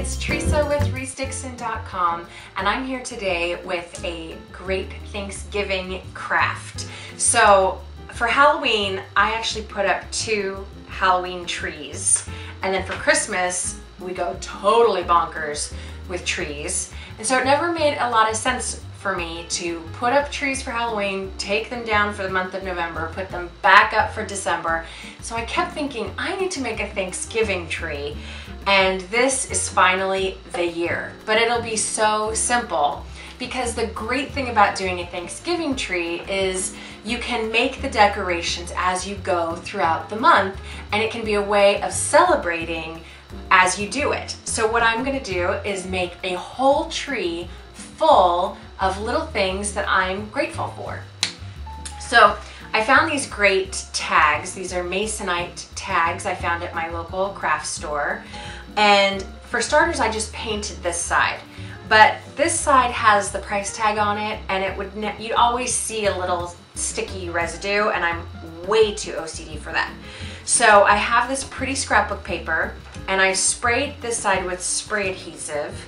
it's Teresa with ReeseDixon.com, and I'm here today with a great Thanksgiving craft. So for Halloween, I actually put up 2 Halloween trees, and then for Christmas, we go totally bonkers with trees. And so it never made a lot of sense for me to put up trees for Halloween, take them down for the month of November, put them back up for December. So I kept thinking, I need to make a Thanksgiving tree, and this is finally the year. But it'll be so simple, because the great thing about doing a Thanksgiving tree is you can make the decorations as you go throughout the month, and it can be a way of celebrating as you do it. So what I'm gonna do is make a whole tree full of little things that I'm grateful for. So I found these great tags. These are Masonite tags I found at my local craft store. And for starters, I just painted this side. But this side has the price tag on it, and you'd always see a little sticky residue, and I'm way too OCD for that. So I have this pretty scrapbook paper, and I sprayed this side with spray adhesive.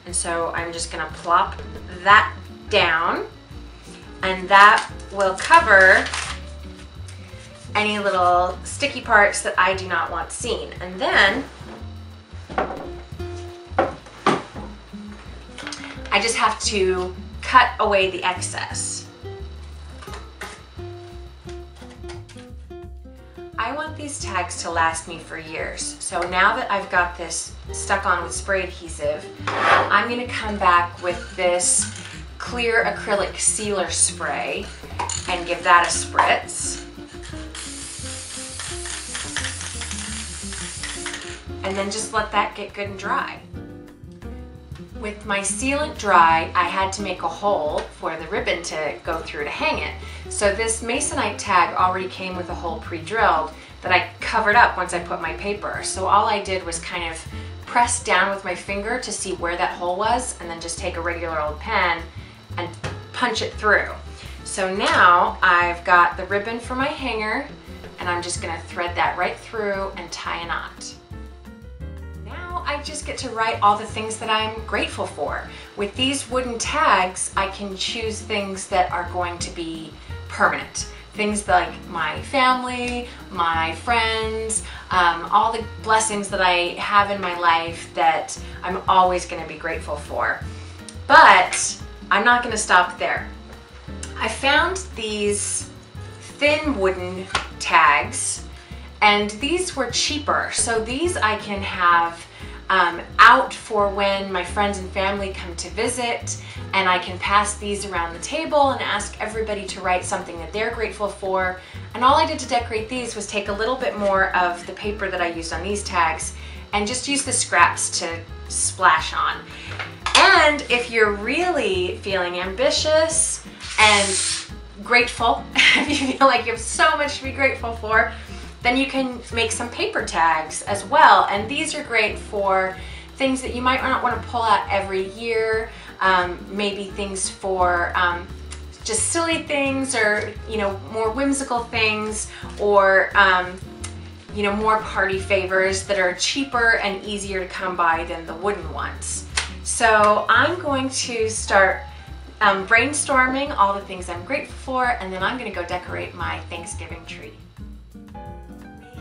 And so I'm just gonna plop that down, and that will cover any little sticky parts that I do not want seen. And then I just have to cut away the excess. I want these tags to last me for years. So now that I've got this stuck on with spray adhesive, I'm gonna come back with this clear acrylic sealer spray and give that a spritz. And then just let that get good and dry. With my sealant dry, I had to make a hole for the ribbon to go through to hang it. So this Masonite tag already came with a hole pre-drilled that I covered up once I put my paper. So all I did was kind of press down with my finger to see where that hole was, and then just take a regular old pen and punch it through. So now I've got the ribbon for my hanger, and I'm just gonna thread that right through and tie a knot. I just get to write all the things that I'm grateful for. With these wooden tags, I can choose things that are going to be permanent. Things like my family, my friends, all the blessings that I have in my life that I'm always going to be grateful for. But I'm not going to stop there. I found these thin wooden tags, and these were cheaper. So these I can have out for when my friends and family come to visit, and I can pass these around the table and ask everybody to write something that they're grateful for. And all I did to decorate these was take a little bit more of the paper that I used on these tags and just use the scraps to splash on. And if you're really feeling ambitious and grateful, if you feel like you have so much to be grateful for, then you can make some paper tags as well. And these are great for things that you might not want to pull out every year, maybe things for just silly things, or more whimsical things, or more party favors that are cheaper and easier to come by than the wooden ones. So I'm going to start brainstorming all the things I'm grateful for, and then I'm going to go decorate my Thanksgiving tree.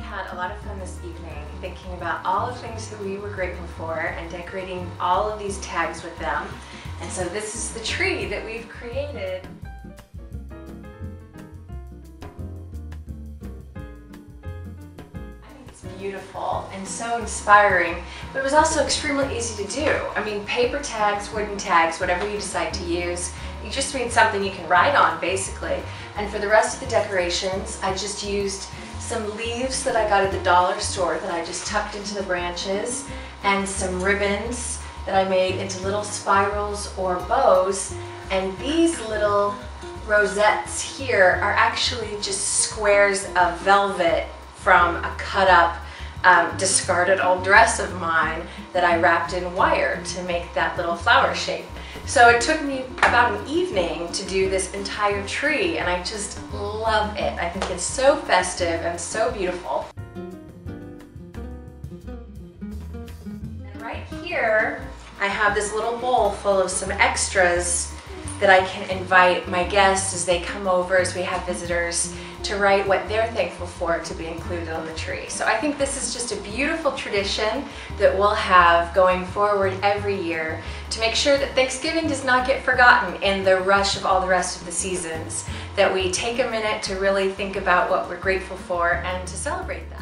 Had a lot of fun this evening thinking about all the things that we were grateful for and decorating all of these tags with them. And so this is the tree that we've created. I think it's beautiful and so inspiring, but it was also extremely easy to do. I mean, paper tags, wooden tags, whatever you decide to use, you just need something you can write on, basically. And for the rest of the decorations, I just used some leaves that I got at the dollar store that I just tucked into the branches, and some ribbons that I made into little spirals or bows. And these little rosettes here are actually just squares of velvet from a cut up discarded old dress of mine that I wrapped in wire to make that little flower shape. So it took me about an evening to do this entire tree, and I just love it. I think it's so festive and so beautiful. And right here I have this little bowl full of some extras that I can invite my guests as they come over, as we have visitors, to write what they're thankful for to be included on the tree. So I think this is just a beautiful tradition that we'll have going forward every year to make sure that Thanksgiving does not get forgotten in the rush of all the rest of the seasons, that we take a minute to really think about what we're grateful for and to celebrate that.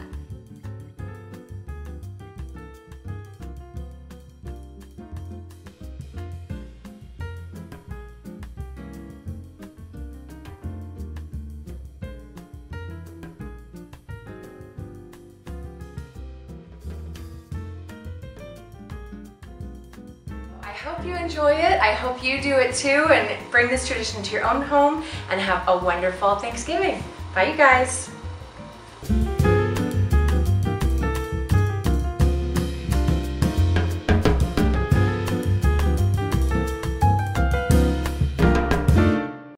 I hope you enjoy it. I hope you do it too and bring this tradition to your own home and have a wonderful Thanksgiving. Bye, you guys.